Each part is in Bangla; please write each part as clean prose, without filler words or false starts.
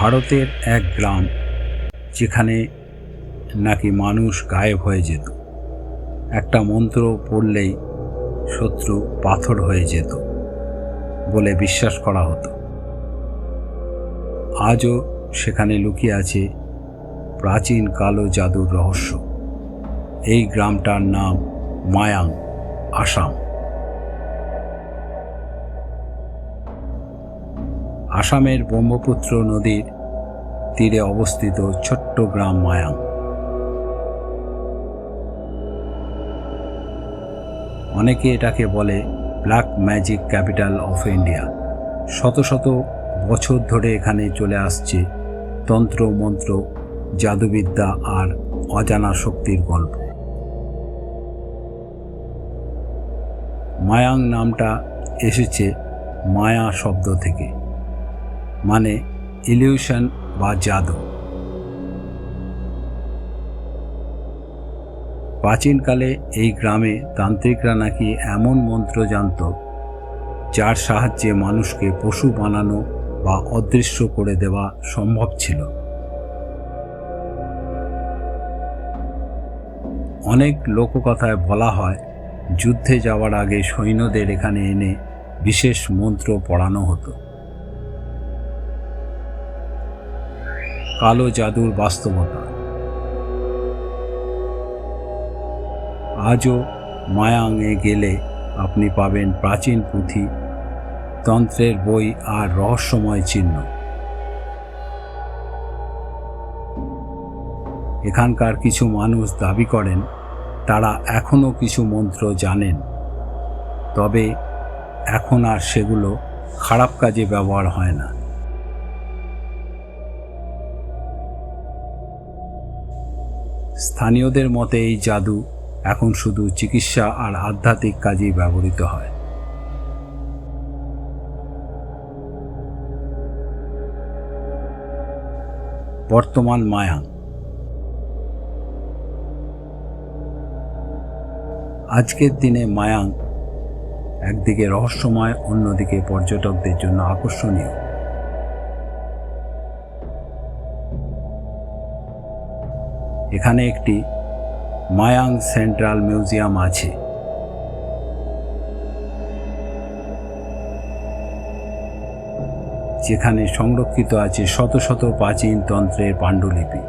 ভারতের এক গ্রাম যেখানে নাকি মানুষ গায়েব হয়ে যেত, একটা মন্ত্র পড়লেই শত্রু পাথর হয়ে যেত বলে বিশ্বাস করা হতো। আজও সেখানে লুকিয়ে আছে প্রাচীন কালো জাদুর রহস্য। এই গ্রামটার নাম মায়াং, আসাম। আসামের ব্রহ্মপুত্র নদীর তীরে অবস্থিত ছোট্ট গ্রাম মায়াং। অনেকে এটাকে বলে black magic capital of India. শত শত বছর ধরে এখানে চলে আসছে তন্ত্র মন্ত্র, জাদুবিদ্যা আর অজানা শক্তির গল্প। মায়াং নামটা এসেছে মায়া শব্দ থেকে, মানে ইলিউশন বা জাদু। প্রাচীনকালে এই গ্রামে তান্ত্রিকরা নাকি এমন মন্ত্র জানত যার সাহায্যে মানুষকে পশু বানানো বা অদৃশ্য করে দেওয়া সম্ভব ছিল। অনেক লোককথায় বলা হয় যুদ্ধে যাওয়ার আগে সৈন্যদের এখানে এনে বিশেষ মন্ত্র পড়ানো হতো। কালো জাদুর বাস্তবতা। আজও মায়াংয়ে গেলে আপনি পাবেন প্রাচীন পুঁথি, তন্ত্রের বই আর রহস্যময় চিহ্ন। এখানকার কিছু মানুষ দাবি করেন তারা এখনও কিছু মন্ত্র জানেন, তবে এখন আর সেগুলো খারাপ কাজে ব্যবহার হয় না। স্থানীয়দের মতে এই জাদু এখন শুধু চিকিৎসা আর আধ্যাত্মিক কাজেই ব্যবহৃত হয়। বর্তমান মায়াং। আজকের দিনে মায়াং একদিকে রহস্যময়, অন্যদিকে পর্যটকদের জন্য আকর্ষণীয়। এখানে একটি মায়াং সেন্ট্রাল মিউজিয়াম আছে, যেখানে সংরক্ষিত আছে শত শত প্রাচীন তন্ত্রের পাণ্ডুলিপি।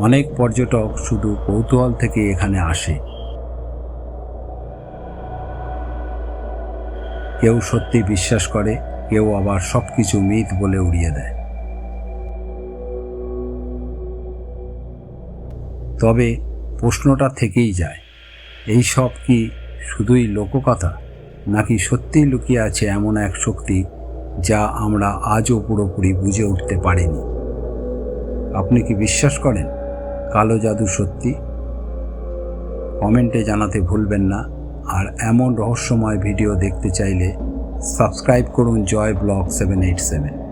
অনেক পর্যটক শুধু কৌতূহল থেকে এখানে আসে। কেউ সত্যি বিশ্বাস করে, কেউ আবার সবকিছু মিথ বলে উড়িয়ে দেয়। তবে প্রশ্নটা থেকেই যায়, এই সব কি শুধুই লোককথা, নাকি সত্যিই লুকিয়ে আছে এমন এক শক্তি যা আমরা আজও পুরোপুরি বুঝে উঠতে পারিনি? আপনি কি বিশ্বাস করেন কালো জাদু সত্যি? কমেন্টে জানাতে ভুলবেন না। আর এমন রহস্যময় ভিডিও দেখতে চাইলে সাবস্ক্রাইব করুন জয় ব্লগ 787।